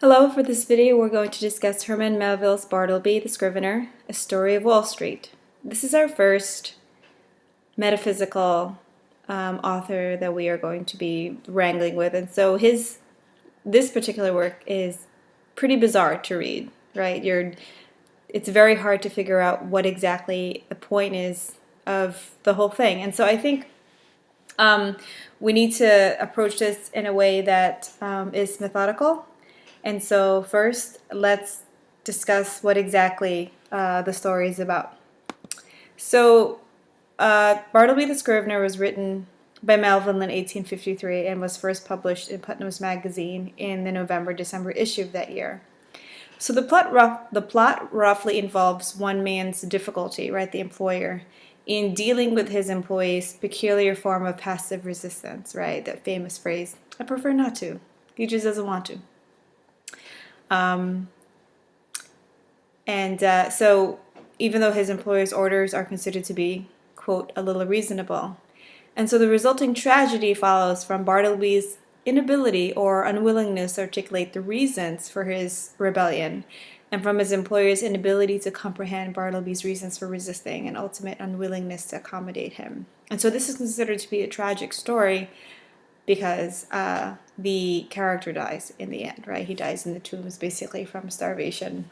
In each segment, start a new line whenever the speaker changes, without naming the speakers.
Hello, for this video we're going to discuss Herman Melville's Bartleby, the Scrivener, A Story of Wall Street. This is our first metaphysical author that we are going to be wrangling with, and so this particular work is pretty bizarre to read, right? It's very hard to figure out what exactly the point is of the whole thing, and so I think we need to approach this in a way that is methodical. And so first, let's discuss what exactly the story is about. So Bartleby the Scrivener was written by Melville in 1853 and was first published in Putnam's Magazine in the November-December issue of that year. So the plot roughly involves one man's difficulty, right, the employer, in dealing with his employee's peculiar form of passive resistance, right, that famous phrase, I prefer not to. He just doesn't want to. So even though his employer's orders are considered to be, quote, a little reasonable. And so the resulting tragedy follows from Bartleby's inability or unwillingness to articulate the reasons for his rebellion, and from his employer's inability to comprehend Bartleby's reasons for resisting and ultimate unwillingness to accommodate him. And so this is considered to be a tragic story because the character dies in the end, right? He dies in the tombs basically from starvation.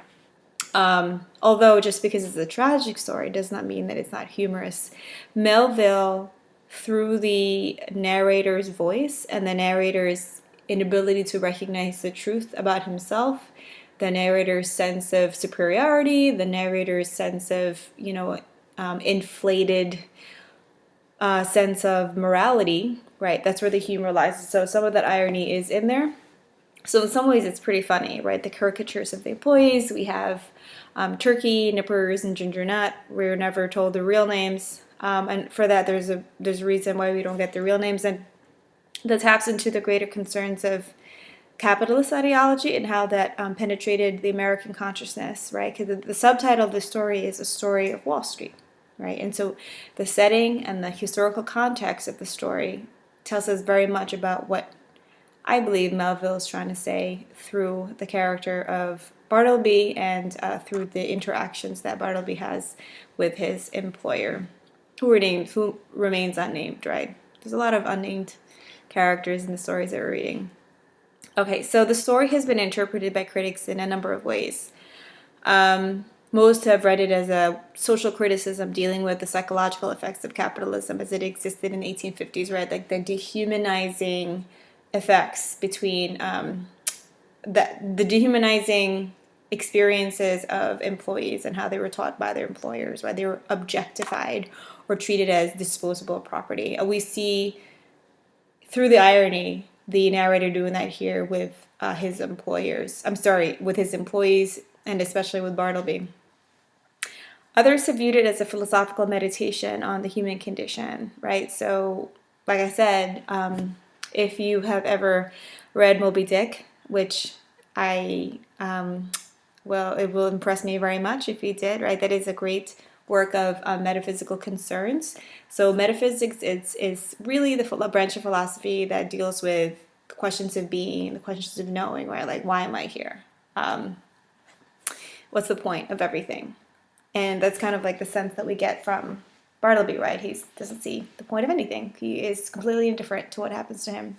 Although just because it's a tragic story does not mean that it's not humorous. Melville, through the narrator's voice and the narrator's inability to recognize the truth about himself, the narrator's sense of superiority, the narrator's sense of, inflated sense of morality, right? That's where the humor lies. So some of that irony is in there. So in some ways it's pretty funny, right? The caricatures of the employees. We have Turkey, Nippers, and Ginger Nut. We're never told the real names. And for that, there's a reason why we don't get the real names. And that taps into the greater concerns of capitalist ideology and how that penetrated the American consciousness, right? Because the subtitle of the story is A Story of Wall Street, right? And so the setting and the historical context of the story tells us very much about what I believe Melville is trying to say through the character of Bartleby and through the interactions that Bartleby has with his employer, who remains unnamed, right? There's a lot of unnamed characters in the stories that we're reading. Okay, so the story has been interpreted by critics in a number of ways. Most have read it as a social criticism dealing with the psychological effects of capitalism as it existed in the 1850s, right? Like the dehumanizing effects between the dehumanizing experiences of employees and how they were taught by their employers, right? They were objectified or treated as disposable property. We see through the irony the narrator doing that here with his employers. With his employees and especially with Bartleby. Others have viewed it as a philosophical meditation on the human condition, right? So, like I said, if you have ever read Moby Dick, which it will impress me very much if you did, right? That is a great work of metaphysical concerns. So metaphysics is really the branch of philosophy that deals with the questions of being, the questions of knowing, right? Like, why am I here? What's the point of everything? And that's kind of like the sense that we get from Bartleby, right? He doesn't see the point of anything. He is completely indifferent to what happens to him.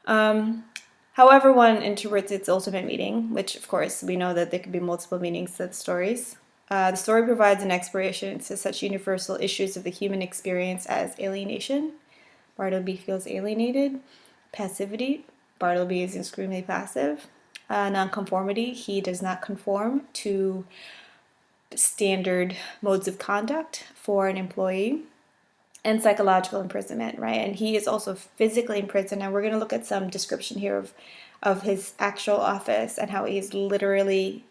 However one interprets its ultimate meaning, which of course we know that there could be multiple meanings to the stories. The story provides an exploration into such universal issues of the human experience as alienation. Bartleby feels alienated. Passivity. Bartleby is extremely passive. Nonconformity. He does not conform to standard modes of conduct for an employee. And psychological imprisonment, right? And he is also physically imprisoned. And we're going to look at some description here of his actual office and how he's literally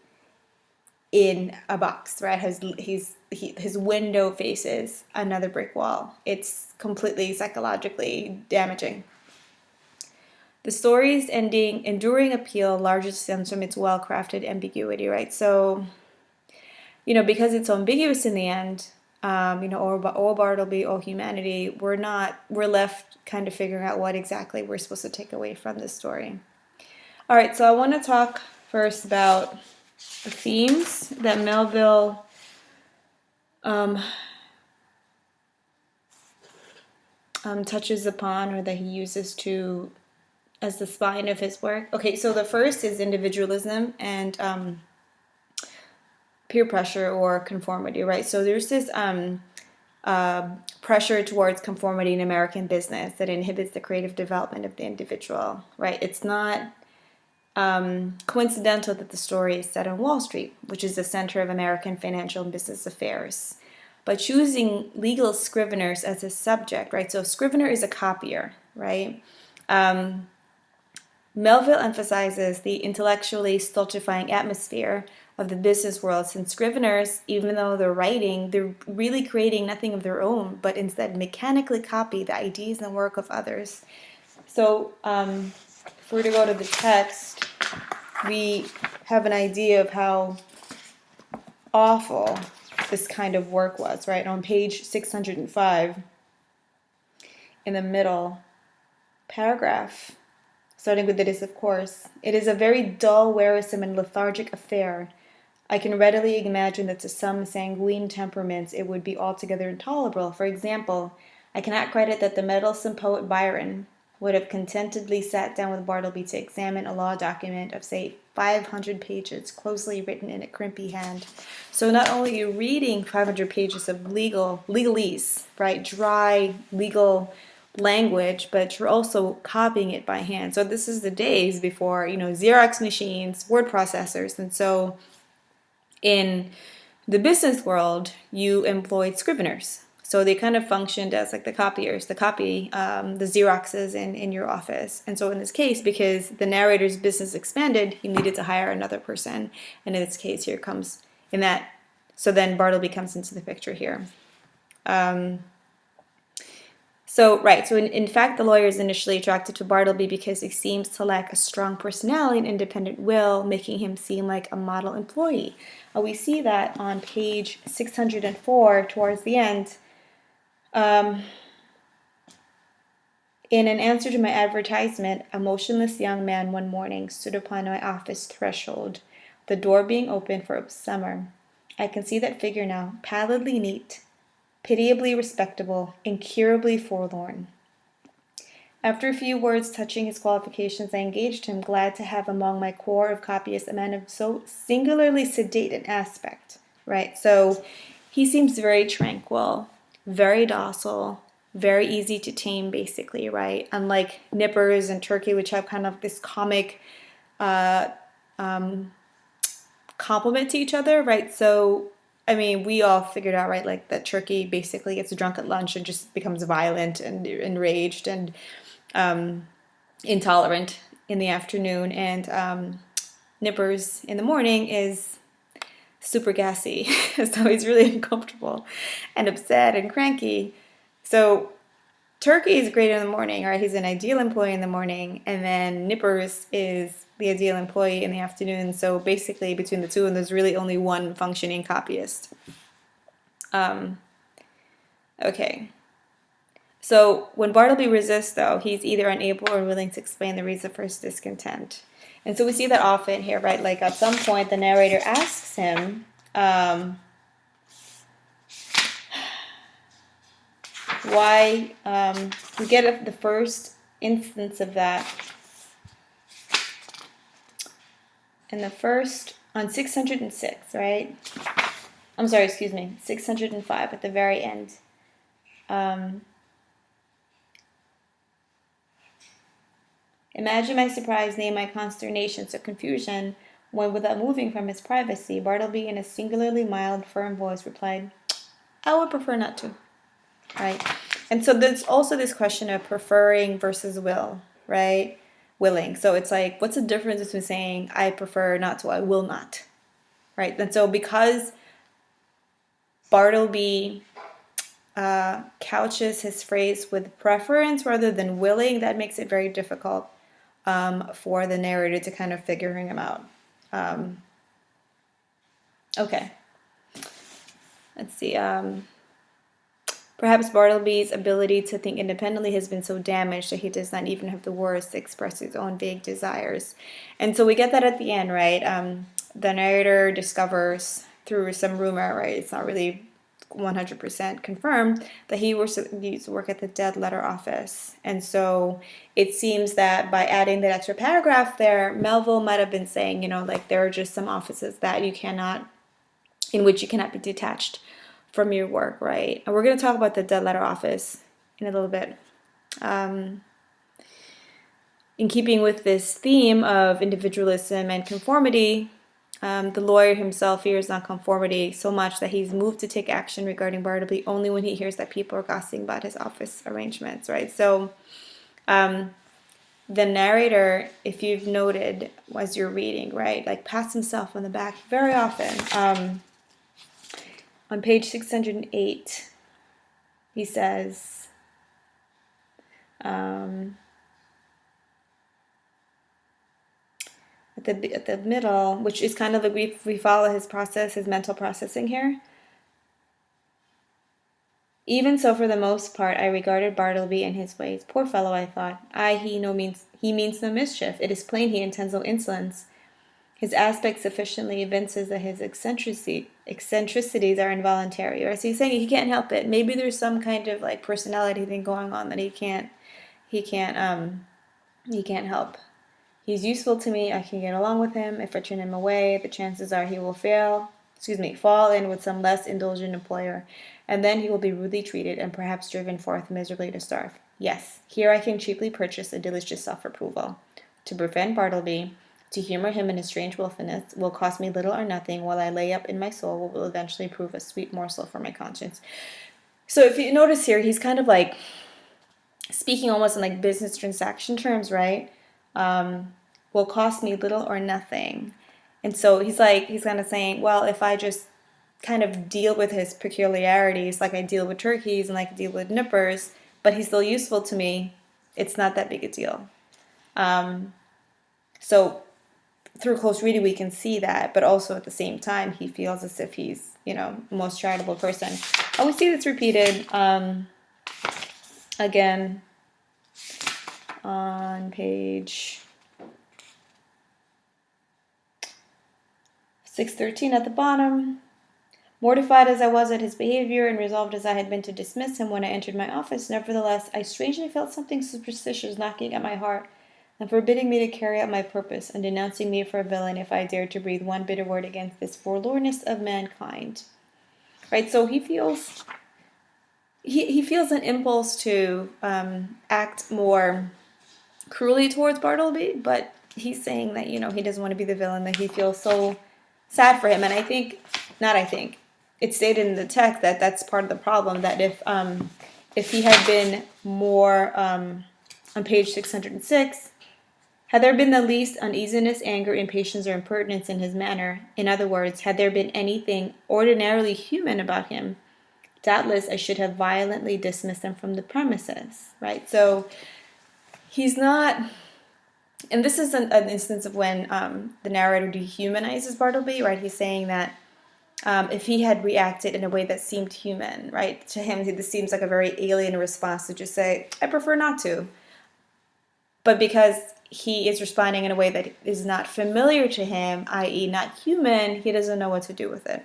in a box, right? His window faces another brick wall. It's completely psychologically damaging. The story's enduring appeal largely stems from its well-crafted ambiguity, right? So, because it's so ambiguous in the end, or Bartleby or humanity, we're left kind of figuring out what exactly we're supposed to take away from this story. All right, so I want to talk first about the themes that Melville um, touches upon, or that he uses to as the spine of his work. Okay, so the first is individualism and peer pressure or conformity, right? So there's this pressure towards conformity in American business that inhibits the creative development of the individual, right? It's not coincidental that the story is set on Wall Street, which is the center of American financial and business affairs. By choosing legal scriveners as a subject, right? So a scrivener is a copier, right? Melville emphasizes the intellectually stultifying atmosphere of the business world, since scriveners, even though they're writing, they're really creating nothing of their own, but instead mechanically copy the ideas and work of others. So if we were to go to the text, we have an idea of how awful this kind of work was, right? On page 605, in the middle paragraph, starting with "it is, of course, it is a very dull, wearisome, and lethargic affair. I can readily imagine that to some sanguine temperaments it would be altogether intolerable. For example, I cannot credit that the meddlesome poet Byron would have contentedly sat down with Bartleby to examine a law document of, say, 500 pages, closely written in a crimpy hand. So not only are you reading 500 pages of legalese, right, dry legal language, but you're also copying it by hand. So this is the days before, Xerox machines, word processors, and so in the business world, you employed scriveners. So they kind of functioned as like the copiers, the Xeroxes in your office. And so in this case, because the narrator's business expanded, he needed to hire another person. And in this case, here comes in that. So then Bartleby comes into the picture here. So in fact, the lawyer is initially attracted to Bartleby because he seems to lack a strong personality and independent will, making him seem like a model employee. We see that on page 604 towards the end. In an answer to my advertisement, a motionless young man one morning stood upon my office threshold, the door being open for summer. I can see that figure now, pallidly neat, pitiably respectable, incurably forlorn. After a few words touching his qualifications, I engaged him, glad to have among my corps of copyists a man of so singularly sedate an aspect, right? So he seems very tranquil, very docile, very easy to tame, basically, right? Unlike Nippers and Turkey, which have kind of this comic complement to each other, right? So we all figured out, right, like that Turkey basically gets drunk at lunch and just becomes violent and enraged and intolerant in the afternoon, and Nippers in the morning is super gassy. So he's really uncomfortable and upset and cranky. So Turkey is great in the morning, right? He's an ideal employee in the morning, and then Nippers is the ideal employee in the afternoon. So basically, between the two, and there's really only one functioning copyist. Okay. So when Bartleby resists, though, he's either unable or willing to explain the reason for his discontent. And so we see that often here, right? Like at some point, the narrator asks him, why, we get the first instance of that on 606, right? I'm sorry, excuse me, 605 at the very end. Imagine my surprise, nay, my consternation, so confusion, when without moving from his privacy, Bartleby in a singularly mild, firm voice replied, I would prefer not to, right? And so there's also this question of preferring versus will, right? Willing. So it's like, what's the difference between saying, I prefer not to, I will not, right? And so because Bartleby couches his phrase with preference rather than willing, that makes it very difficult for the narrator to kind of figure him out. Okay. Let's see. Perhaps Bartleby's ability to think independently has been so damaged that he does not even have the words to express his own vague desires. And so we get that at the end, right? The narrator discovers through some rumor, right? It's not really 100% confirmed that he used to work at the dead letter office. And so it seems that by adding that extra paragraph there, Melville might have been saying, like there are just some offices that in which you cannot be detached from your work, right? And we're going to talk about the dead letter office in a little bit. In keeping with this theme of individualism and conformity, the lawyer himself fears nonconformity so much that he's moved to take action regarding Bartleby only when he hears that people are gossiping about his office arrangements, right? So the narrator, if you've noted as you're reading, right, like pats himself on the back very often. On page 608, he says, at the middle, which is kind of like we follow his process, his mental processing here. Even so, for the most part, I regarded Bartleby and his ways. Poor fellow, I thought. He means no mischief. It is plain he intends no insolence. His aspect sufficiently evinces that his eccentricities are involuntary. Or so he's saying he can't help it. Maybe there's some kind of like personality thing going on that he can't help. He's useful to me. I can get along with him. If I turn him away, the chances are he will fall in with some less indulgent employer, and then he will be rudely treated and perhaps driven forth miserably to starve. Yes, here I can cheaply purchase a delicious self-approval. To prevent Bartleby, to humor him in his strange wilfulness, will cost me little or nothing, while I lay up in my soul what will eventually prove a sweet morsel for my conscience. So if you notice here, he's kind of like speaking almost in like business transaction terms, right? Will cost me little or nothing. And so he's kind of saying, well, if I just kind of deal with his peculiarities, like I deal with turkeys and like I deal with nippers, but he's still useful to me, it's not that big a deal. So through close reading, we can see that, but also at the same time, he feels as if he's, the most charitable person. And we see this repeated again on page 613 at the bottom. Mortified as I was at his behavior and resolved as I had been to dismiss him when I entered my office, nevertheless, I strangely felt something superstitious knocking at my heart and forbidding me to carry out my purpose, and denouncing me for a villain if I dared to breathe one bitter word against this forlornness of mankind. Right, so he feels an impulse to act more cruelly towards Bartleby, but he's saying that, he doesn't want to be the villain, that he feels so sad for him. And it's stated in the text that that's part of the problem, that if he had been more, on page 606, had there been the least uneasiness, anger, impatience, or impertinence in his manner, in other words, had there been anything ordinarily human about him, doubtless I should have violently dismissed him from the premises, right? So he's not, and this is an instance of when the narrator dehumanizes Bartleby, right? He's saying that if he had reacted in a way that seemed human, right, to him, this seems like a very alien response to just say, I prefer not to. But because he is responding in a way that is not familiar to him, i.e. not human, he doesn't know what to do with it.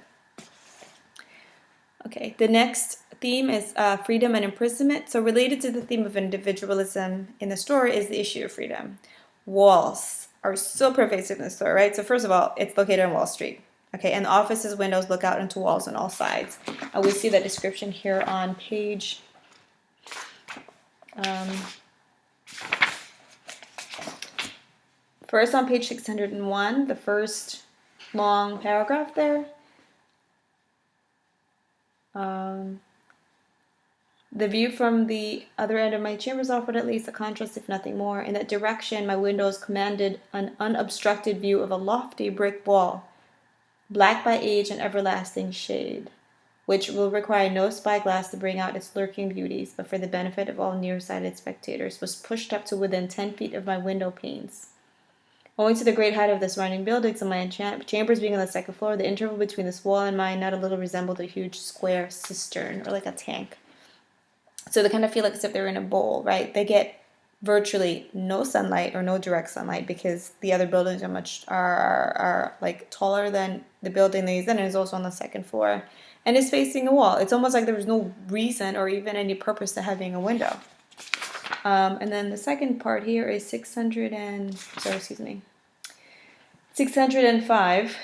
Okay, the next theme is freedom and imprisonment. So related to the theme of individualism in the story is the issue of freedom. Walls are so pervasive in the story, right? So first of all, it's located on Wall Street. Okay, and the office's windows look out into walls on all sides. And we see that description here on page first on page 601, the first long paragraph there. The view from the other end of my chambers offered at least a contrast, if nothing more. In that direction, my windows commanded an unobstructed view of a lofty brick wall, black by age and everlasting shade, which will require no spyglass to bring out its lurking beauties, but for the benefit of all nearsighted spectators, was pushed up to within 10 feet of my window panes. Owing to the great height of the surrounding buildings and my chambers being on the second floor, the interval between this wall and mine not a little resembled a huge square cistern, or like a tank. So they kind of feel like as if they're in a bowl, right? They get virtually no sunlight or no direct sunlight because the other buildings are like taller than the building that he's in, and is also on the second floor and is facing a wall. It's almost like there was no reason or even any purpose to having a window. And then the second part here is 605,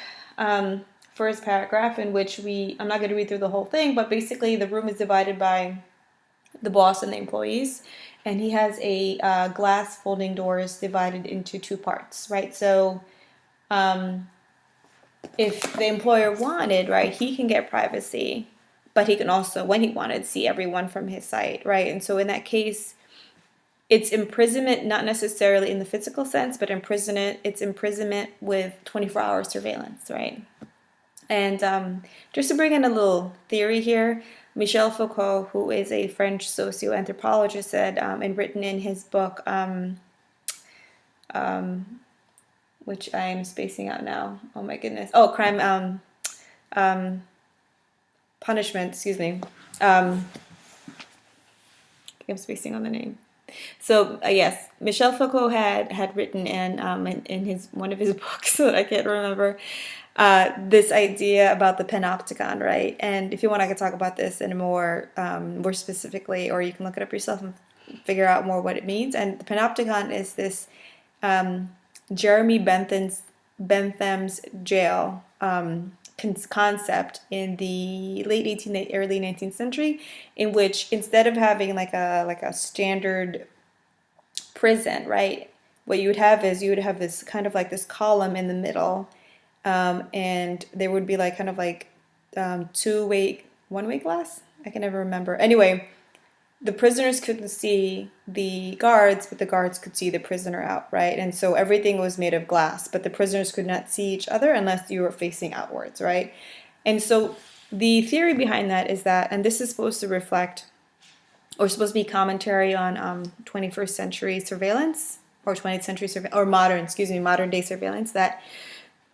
first paragraph, in which I'm not going to read through the whole thing, but basically the room is divided by the boss and the employees, and he has a glass folding doors divided into two parts, right? So if the employer wanted, right, he can get privacy, but he can also, when he wanted, see everyone from his site, right? And so in that case, it's imprisonment, not necessarily in the physical sense, but it's imprisonment with 24-hour surveillance, right? And just to bring in a little theory here, Michel Foucault, who is a French socioanthropologist, said, and written in his book, which I'm spacing out now. Oh my goodness. Oh, Crime, Punishment, excuse me. I'm spacing on the name. So yes, Michel Foucault had written in his one of his books that I can't remember, this idea about the panopticon, right? And if you want, I could talk about this in a more specifically, or you can look it up yourself and figure out more what it means. And the panopticon is this Jeremy Bentham's jail concept in the late 18th, early 19th century, in which instead of having like a standard prison, right, what you would have this kind of like this column in the middle, and there would be like kind of like one-way glass. I can never remember. Anyway, the prisoners couldn't see the guards, but the guards could see the prisoner out, right? And so everything was made of glass, but the prisoners could not see each other unless you were facing outwards, right? And so the theory behind that is that, and this is supposed to reflect, or supposed to be commentary on 21st century surveillance, or 20th century surveillance, or modern day surveillance, that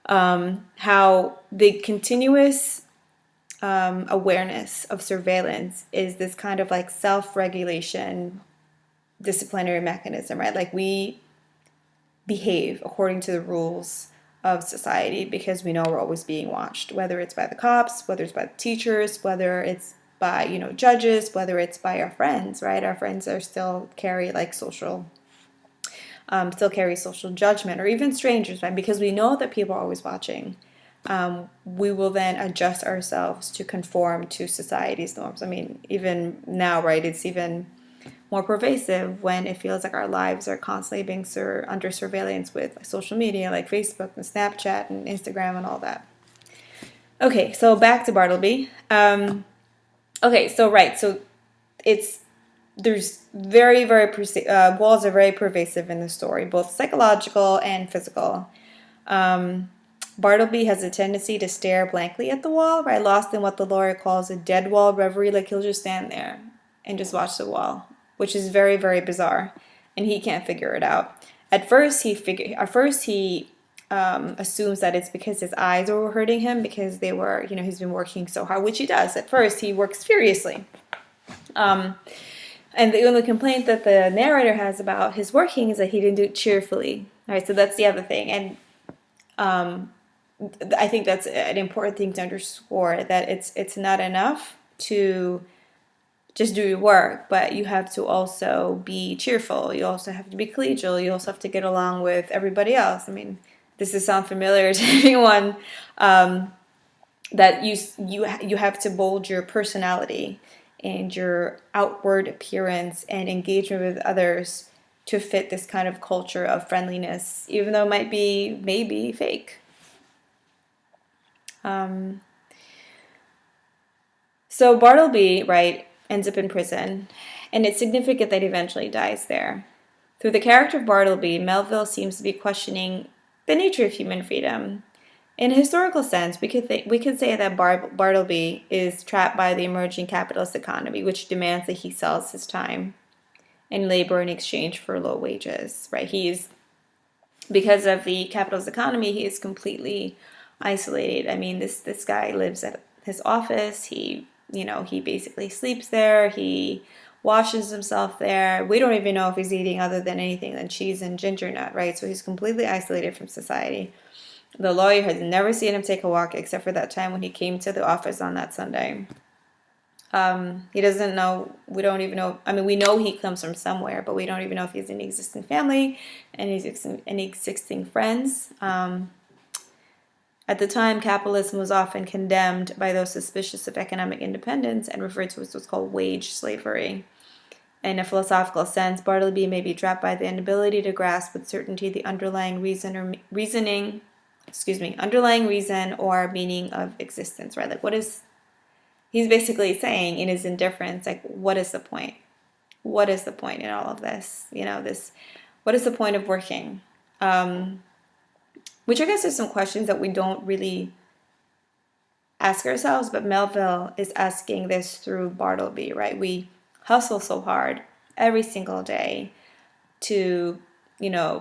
how the continuous awareness of surveillance is this kind of like self-regulation disciplinary mechanism, right? Like we behave according to the rules of society because we know we're always being watched, whether it's by the cops, whether it's by the teachers, whether it's by, judges, whether it's by our friends, right? Our friends are still carry social judgment, or even strangers, right? Because we know that people are always watching. We will then adjust ourselves to conform to society's norms. I mean, even now, right, it's even more pervasive when it feels like our lives are constantly being under surveillance with social media like Facebook and Snapchat and Instagram and all that. Okay, so back to Bartleby. So there's very, walls are very pervasive in the story, both psychological and physical. Bartleby has a tendency to stare blankly at the wall, right? Lost in what the lawyer calls a dead wall reverie. Like he'll just stand there and just watch the wall, which is very, very bizarre, and he can't figure it out. At first, he assumes that it's because his eyes were hurting him because they were, he's been working so hard, which he does. At first, he works furiously. And the only complaint that the narrator has about his working is that he didn't do it cheerfully. All right, so that's the other thing. And I think that's an important thing to underscore, that it's not enough to just do your work, but you have to also be cheerful. You also have to be collegial. You also have to get along with everybody else. I mean, this does sound familiar to anyone, that you have to mold your personality and your outward appearance and engagement with others to fit this kind of culture of friendliness, even though it might be maybe fake. So Bartleby, right, ends up in prison, and it's significant that he eventually dies there. Through the character of Bartleby, Melville seems to be questioning the nature of human freedom. In a historical sense, we could say that Bartleby is trapped by the emerging capitalist economy, which demands that he sells his time and labor in exchange for low wages. Right? Because of the capitalist economy, he is completely isolated. I mean, this guy lives at his office. He basically sleeps there. He washes himself there. We don't even know if he's eating other than anything than cheese and ginger nut, right? So he's completely isolated from society. The lawyer has never seen him take a walk except for that time when he came to the office on that Sunday. He doesn't know, we don't even know, I mean, we know he comes from somewhere, but we don't even know if he has any existing family, any existing friends. At the time, capitalism was often condemned by those suspicious of economic independence and referred to as what's called wage slavery. In a philosophical sense, Bartleby may be trapped by the inability to grasp with certainty the underlying reason or meaning of existence, right? Like, what is he's basically saying in his indifference, like, what is the point? What is the point in all of this? What is the point of working? Which I guess is some questions that we don't really ask ourselves, but Melville is asking this through Bartleby, right? We hustle so hard every single day to,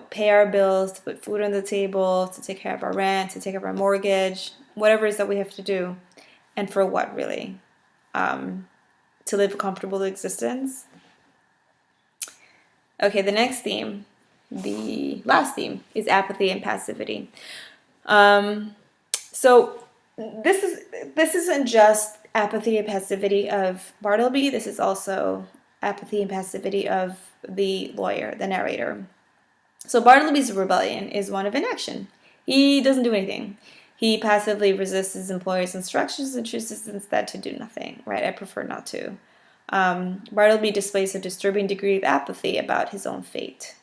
pay our bills, to put food on the table, to take care of our rent, to take care of our mortgage, whatever it is that we have to do. And for what, really? To live a comfortable existence? Okay, the next theme, the last theme, is apathy and passivity. So this isn't just apathy and passivity of Bartleby. This is also apathy and passivity of the lawyer, the narrator. So Bartleby's rebellion is one of inaction. He doesn't do anything. He passively resists his employer's instructions and chooses instead to do nothing, right? I prefer not to. Bartleby displays a disturbing degree of apathy about his own fate.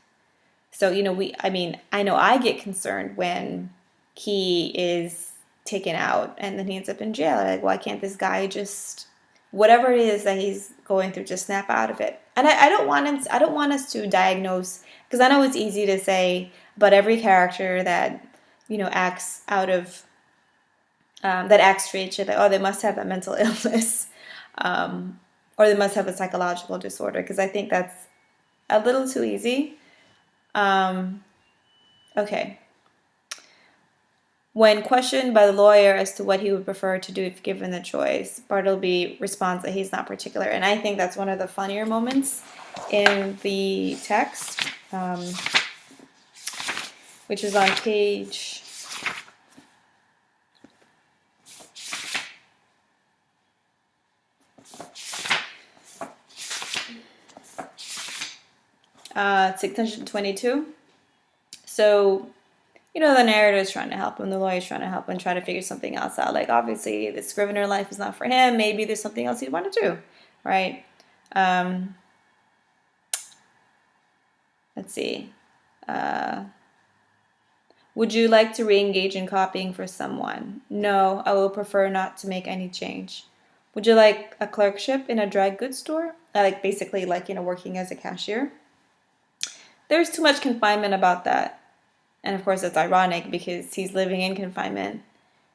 So, I know I get concerned when he is taken out and then he ends up in jail. Like, why can't this guy just, whatever it is that he's going through, just snap out of it? And I don't want us to diagnose, because I know it's easy to say about every character that, acts out of, that acts strange, like, oh, they must have a mental illness, or they must have a psychological disorder, because I think that's a little too easy. Okay. When questioned by the lawyer as to what he would prefer to do if given the choice, Bartleby responds that he's not particular. And I think that's one of the funnier moments in the text, which is on page 622. So, the narrator is trying to help him, the lawyer is trying to help him, try to figure something else out. Like, obviously, the scrivener life is not for him. Maybe there's something else he'd want to do, right? Let's see. Would you like to re-engage in copying for someone? No, I will prefer not to make any change. Would you like a clerkship in a dry goods store? Basically, working as a cashier. There's too much confinement about that. And of course, it's ironic because he's living in confinement.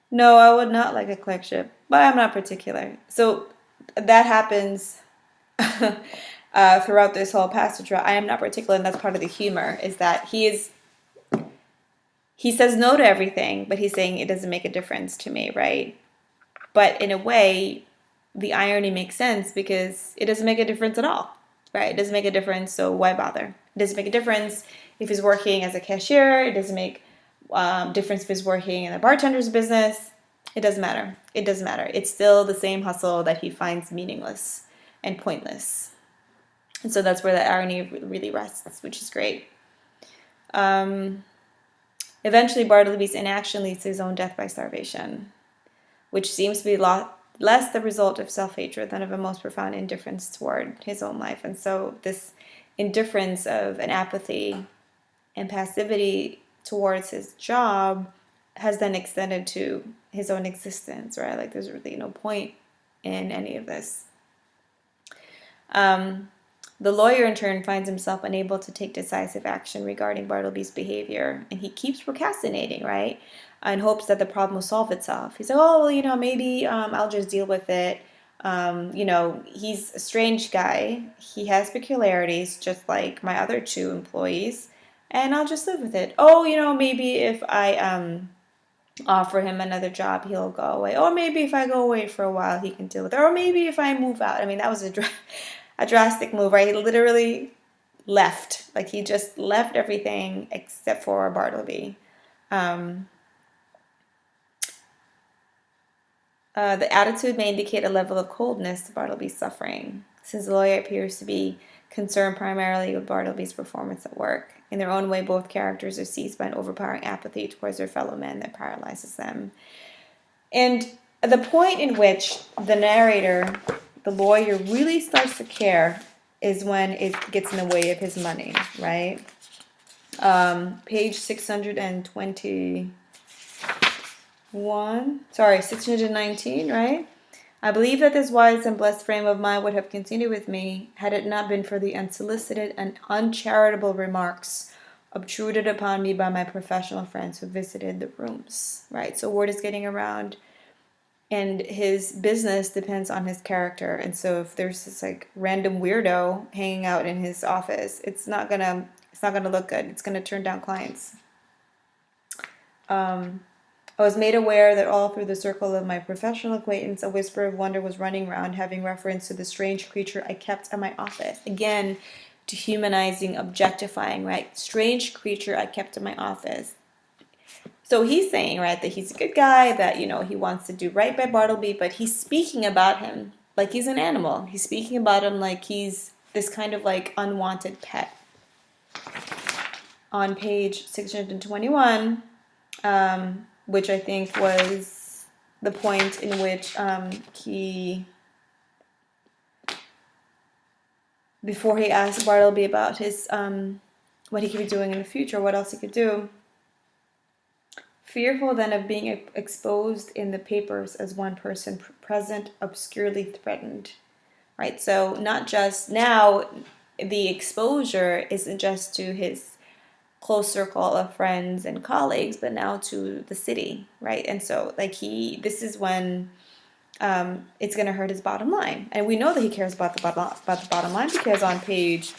No, I would not like a clerkship, but I'm not particular. So that happens throughout this whole passage. I am not particular, and that's part of the humor, is that he says no to everything, but he's saying it doesn't make a difference to me, right? But in a way, the irony makes sense because it doesn't make a difference at all, right? It doesn't make a difference, so why bother? It doesn't make a difference if he's working as a cashier. It doesn't make difference if he's working in a bartender's business. It doesn't matter. It doesn't matter. It's still the same hustle that he finds meaningless and pointless. And so that's where the irony really rests, which is great. Eventually, Bartleby's inaction leads to his own death by starvation, which seems to be less the result of self-hatred than of a most profound indifference toward his own life. And so this indifference of an apathy and passivity towards his job has then extended to his own existence, right? Like, there's really no point in any of this. The lawyer, in turn, finds himself unable to take decisive action regarding Bartleby's behavior, and he keeps procrastinating, right? In hopes that the problem will solve itself. He's like, oh, well, maybe I'll just deal with it. He's a strange guy. He has peculiarities, just like my other two employees, and I'll just live with it. Oh, maybe if I offer him another job, he'll go away. Or maybe if I go away for a while, he can deal with it. Or maybe if I move out. I mean, that was a drastic move, right? He literally left. Like he just left everything except for Bartleby. Um, the attitude may indicate a level of coldness to Bartleby's suffering, since the lawyer appears to be concerned primarily with Bartleby's performance at work. In their own way, both characters are seized by an overpowering apathy towards their fellow men that paralyzes them. And the point in which the narrator, the lawyer, really starts to care is when it gets in the way of his money, right? Page 621, 619, right? I believe that this wise and blessed frame of mind would have continued with me had it not been for the unsolicited and uncharitable remarks obtruded upon me by my professional friends who visited the rooms, right? So word is getting around, and his business depends on his character. And so if there's this like random weirdo hanging out in his office, it's not gonna look good. It's gonna turn down clients. I was made aware that all through the circle of my professional acquaintance, a whisper of wonder was running round, having reference to the strange creature I kept in my office. Again, dehumanizing, objectifying, right? Strange creature I kept in my office. So he's saying, right, that he's a good guy, that, you know, he wants to do right by Bartleby, but he's speaking about him like he's an animal. He's speaking about him like he's this kind of like unwanted pet. On page 621, which I think was the point in which before he asked Bartleby about his what he could be doing in the future, what else he could do. Fearful then of being exposed in the papers as one person present obscurely threatened, right? So not just now, the exposure isn't just to his close circle of friends and colleagues, but now to the city, right? And so like this is when it's going to hurt his bottom line, and we know that he cares about the bottom line, because on page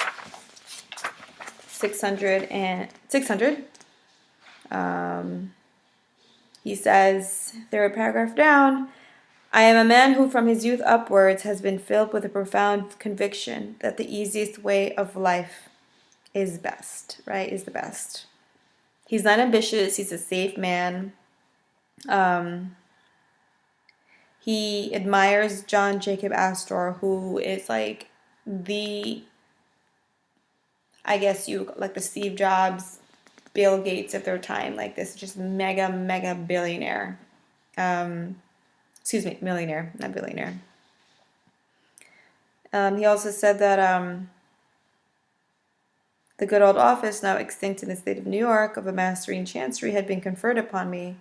600 he says, third paragraph down, I am a man who from his youth upwards has been filled with a profound conviction that the easiest way of life is best, right? Is the best. He's not ambitious. He's a safe man. He admires John Jacob Astor, who is like the, I guess you like the Steve Jobs, Bill Gates of their time, like this just mega billionaire. Millionaire, not billionaire. He also said that the good old office, now extinct in the state of New York, of a mastery in chancery had been conferred upon me.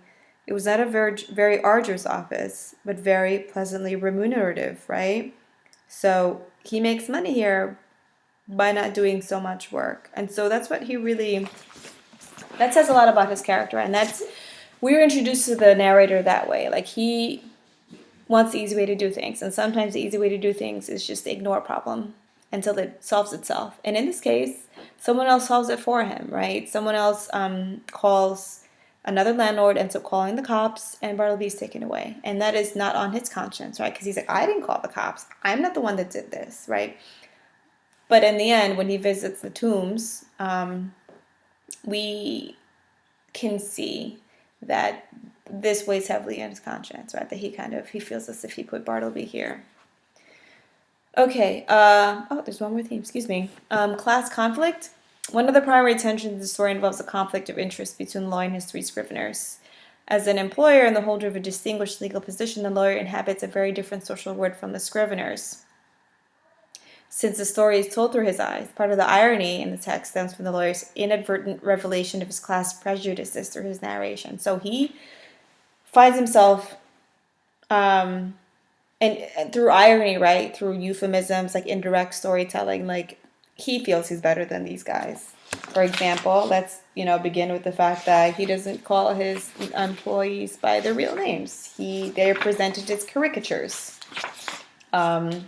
It was not a very arduous office, but very pleasantly remunerative, right? So he makes money here by not doing so much work. And so that's what that says a lot about his character. And we're introduced to the narrator that way. Like he wants the easy way to do things. And sometimes the easy way to do things is just to ignore a problem until it solves itself. And in this case, someone else solves it for him, right? Someone else calls another landlord, ends up calling the cops, and Bartleby's taken away. And that is not on his conscience, right? Because he's like, I didn't call the cops. I'm not the one that did this, right? But in the end, when he visits the tombs, we can see that this weighs heavily on his conscience, right? That he feels as if he put Bartleby here. Okay, there's one more theme, excuse me. Class conflict. One of the primary tensions of the story involves a conflict of interest between the lawyer and his three scriveners. As an employer and the holder of a distinguished legal position, the lawyer inhabits a very different social world from the scriveners. Since the story is told through his eyes, part of the irony in the text stems from the lawyer's inadvertent revelation of his class prejudices through his narration. So he finds himself, and through irony, right, through euphemisms, like indirect storytelling, like he feels he's better than these guys. For example, let's begin with the fact that he doesn't call his employees by their real names. They're presented as caricatures, and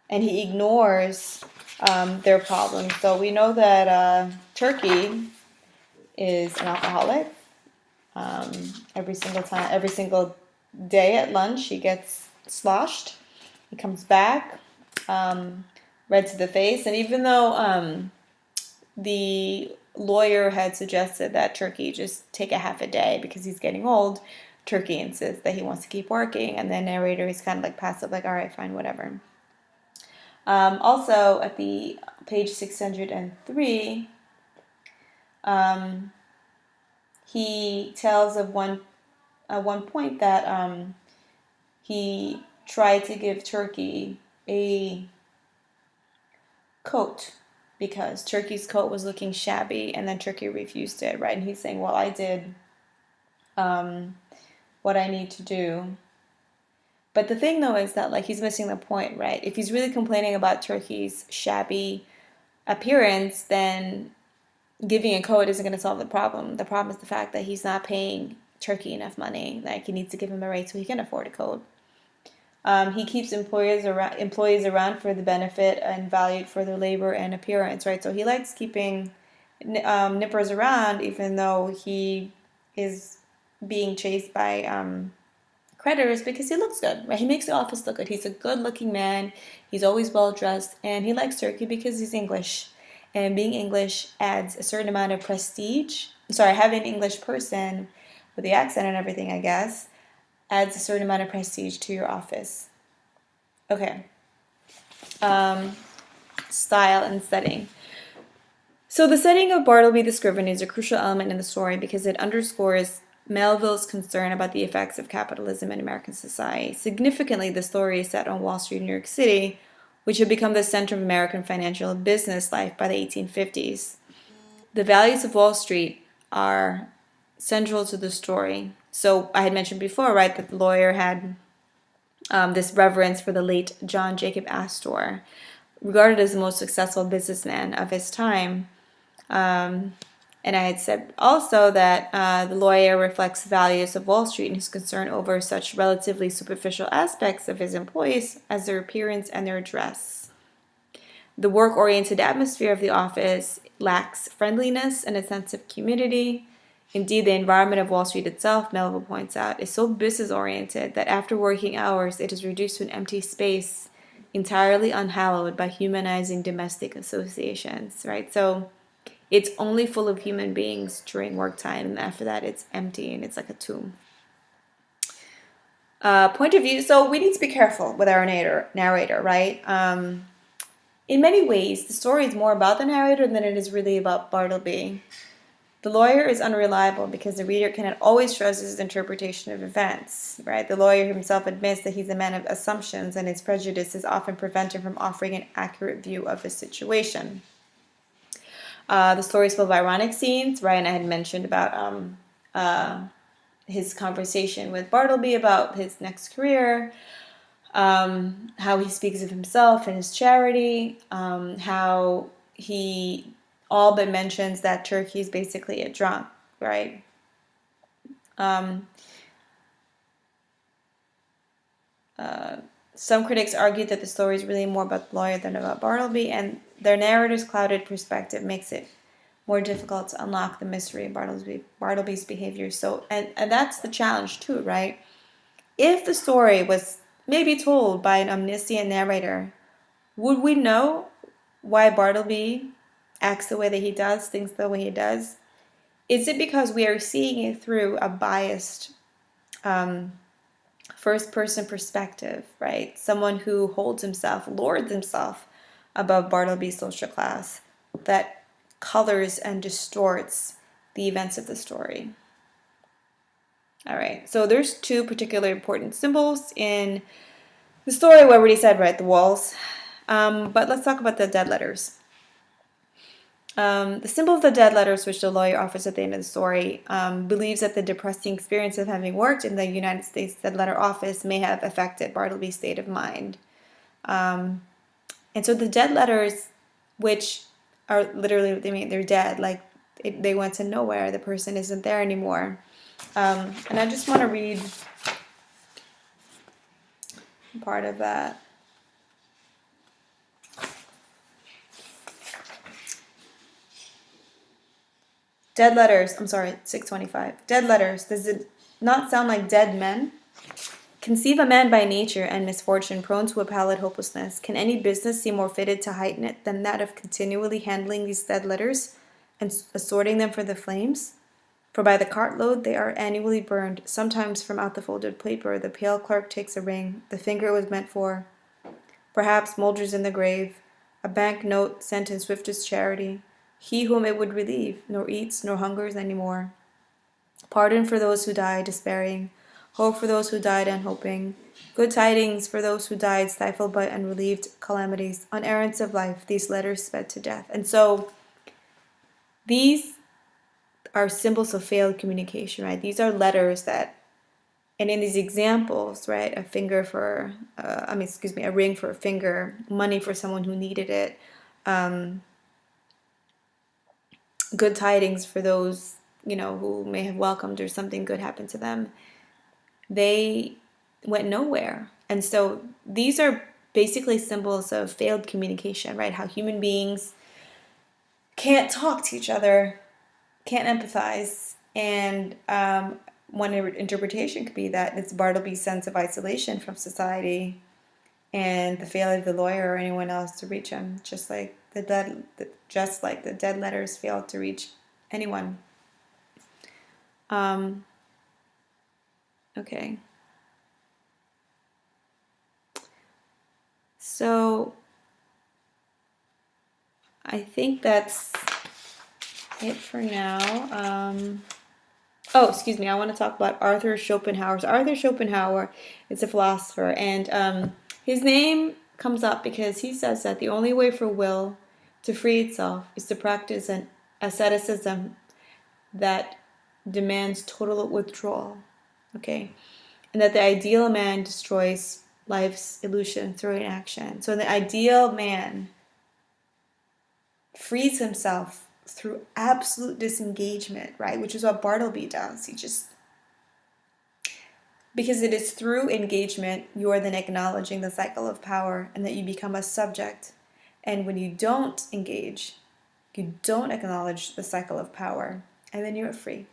he ignores their problems. So we know that Turkey is an alcoholic. Every single day at lunch, he gets sloshed. He comes back. red to the face. And even though the lawyer had suggested that Turkey just take a half a day because he's getting old, Turkey insists that he wants to keep working, and the narrator is kind of like passive, like, all right, fine, whatever. Also, at the page 603, he tells of one point that he tried to give Turkey a coat because Turkey's coat was looking shabby, and then Turkey refused it, right? And he's saying, well, I did what I need to do. But the thing, though, is that, like, he's missing the point, right? If he's really complaining about Turkey's shabby appearance, then giving a coat isn't going to solve the problem. The problem is the fact that he's not paying Turkey enough money. Like, he needs to give him a rate so he can afford a coat. He keeps employees around for the benefit and valued for their labor and appearance, right? So he likes keeping nippers around, even though he is being chased by creditors, because he looks good, right? He makes the office look good. He's a good-looking man. He's always well-dressed, and he likes Turkey because he's English. And being English adds a certain amount of prestige. Sorry, having an English person with the accent and everything, I guess, adds a certain amount of prestige to your office. Okay. Style and setting. So the setting of Bartleby the Scrivener is a crucial element in the story because it underscores Melville's concern about the effects of capitalism in American society. Significantly, the story is set on Wall Street, New York City, which had become the center of American financial and business life by the 1850s. The values of Wall Street are central to the story. So I had mentioned before, right, that the lawyer had this reverence for the late John Jacob Astor, regarded as the most successful businessman of his time. And I had said also that the lawyer reflects values of Wall Street and his concern over such relatively superficial aspects of his employees as their appearance and their dress. The work-oriented atmosphere of the office lacks friendliness and a sense of community. Indeed, the environment of Wall Street itself, Melville points out, is so business-oriented that after working hours, it is reduced to an empty space entirely unhallowed by humanizing domestic associations, right? So it's only full of human beings during work time, and after that it's empty and it's like a tomb. Point of view. So we need to be careful with our narrator, right? In many ways, the story is more about the narrator than it is really about Bartleby. The lawyer is unreliable because the reader cannot always trust his interpretation of events, right? The lawyer himself admits that he's a man of assumptions, and his prejudices often prevent him from offering an accurate view of the situation. The story is full of ironic scenes, right? And I had mentioned about his conversation with Bartleby about his next career, how he speaks of himself and his charity, how he all but mentions that Turkey is basically a drunk, right? Some critics argue that the story is really more about the lawyer than about Bartleby, and their narrator's clouded perspective makes it more difficult to unlock the mystery of Bartleby's behavior. So, and that's the challenge too, right? If the story was maybe told by an omniscient narrator, would we know why Bartleby acts the way that he does, thinks the way he does? Is it because we are seeing it through a biased first-person perspective, right? Someone who lords himself above Bartleby's social class, that colors and distorts the events of the story. All right, so there's two particularly important symbols in the story. We already said, right, the walls. But let's talk about the dead letters. The symbol of the dead letters, which the lawyer offers at the end of the story, believes that the depressing experience of having worked in the United States dead letter office may have affected Bartleby's state of mind. And so the dead letters, which are literally, they're dead, like they went to nowhere, the person isn't there anymore. And I just want to read part of that. Dead letters, I'm sorry, 625. Dead letters, does it not sound like dead men? Conceive a man by nature and misfortune prone to a pallid hopelessness. Can any business seem more fitted to heighten it than that of continually handling these dead letters and assorting them for the flames? For by the cartload they are annually burned. Sometimes from out the folded paper the pale clerk takes a ring, the finger it was meant for. Perhaps moulders in the grave, a bank note sent in swiftest charity. He whom it would relieve, nor eats nor hungers any more. Pardon for those who die despairing, hope for those who died unhoping, good tidings for those who died stifled by unrelieved calamities. On errands of life, these letters sped to death. And so these are symbols of failed communication, right? These are letters that, and in these examples, right, a finger for, a ring for a finger, money for someone who needed it, good tidings for those, who may have welcomed or something good happened to them. They went nowhere. And so these are basically symbols of failed communication, right? How human beings can't talk to each other, can't empathize. And one interpretation could be that it's Bartleby's sense of isolation from society and the failure of the lawyer or anyone else to reach him, just like the dead letters failed to reach anyone. Okay. So I think that's it for now. Excuse me. I want to talk about Arthur Schopenhauer. Arthur Schopenhauer is a philosopher, and his name comes up because he says that the only way for will to free itself is to practice an asceticism that demands total withdrawal. Okay, and that the ideal man destroys life's illusion through inaction. So the ideal man frees himself through absolute disengagement, right? Which is what Bartleby does. Because it is through engagement you are then acknowledging the cycle of power and that you become a subject. And when you don't engage, you don't acknowledge the cycle of power, and then you're free.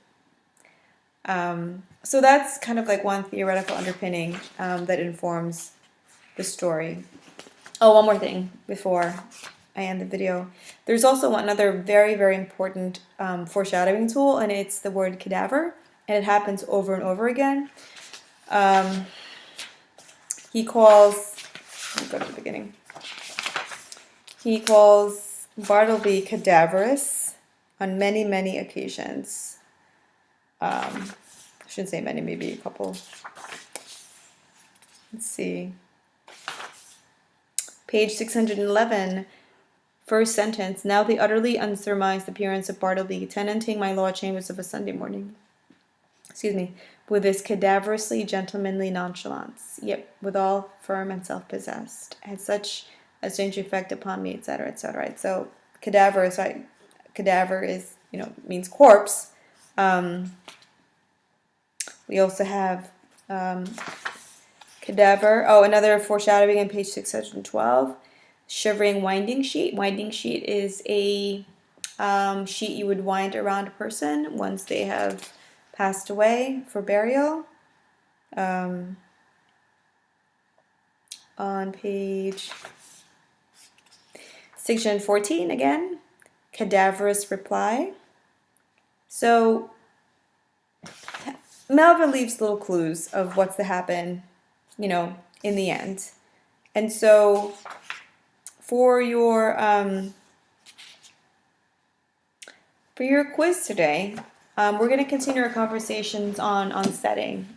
So that's kind of like one theoretical underpinning that informs the story. Oh, one more thing before I end the video. There's also another very, very important foreshadowing tool, and it's the word cadaver, and it happens over and over again. He calls, let me go to the beginning. He calls Bartleby cadaverous on many, many occasions. I shouldn't say many, maybe a couple. Let's see. Page 611, first sentence. Now the utterly unsurmised appearance of Bartleby, tenanting my law chambers of a Sunday morning. With his cadaverously gentlemanly nonchalance, yet withal firm and self-possessed, had such a strange effect upon me, etc., etc. Right? So cadaverous, right? Cadaver is, means corpse. We also have cadaver. Oh, another foreshadowing on page 612. Shivering winding sheet. Winding sheet is a sheet you would wind around a person once they have passed away for burial. On page 614 again, cadaverous reply. So Melville leaves little clues of what's to happen, in the end. And so for your quiz today, we're going to continue our conversations on setting.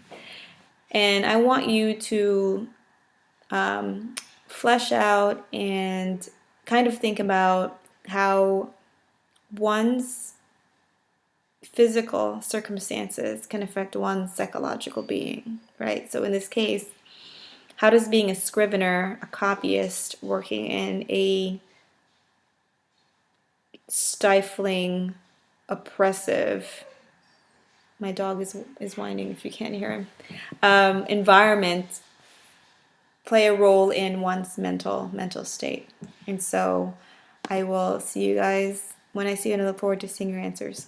And I want you to flesh out and kind of think about how one's physical circumstances can affect one's psychological being, right? So in this case, how does being a scrivener, a copyist, working in a stifling, oppressive, my dog is whining if you can't hear him, environment play a role in one's mental state? And so I will see you guys when I see you, and I look forward to seeing your answers.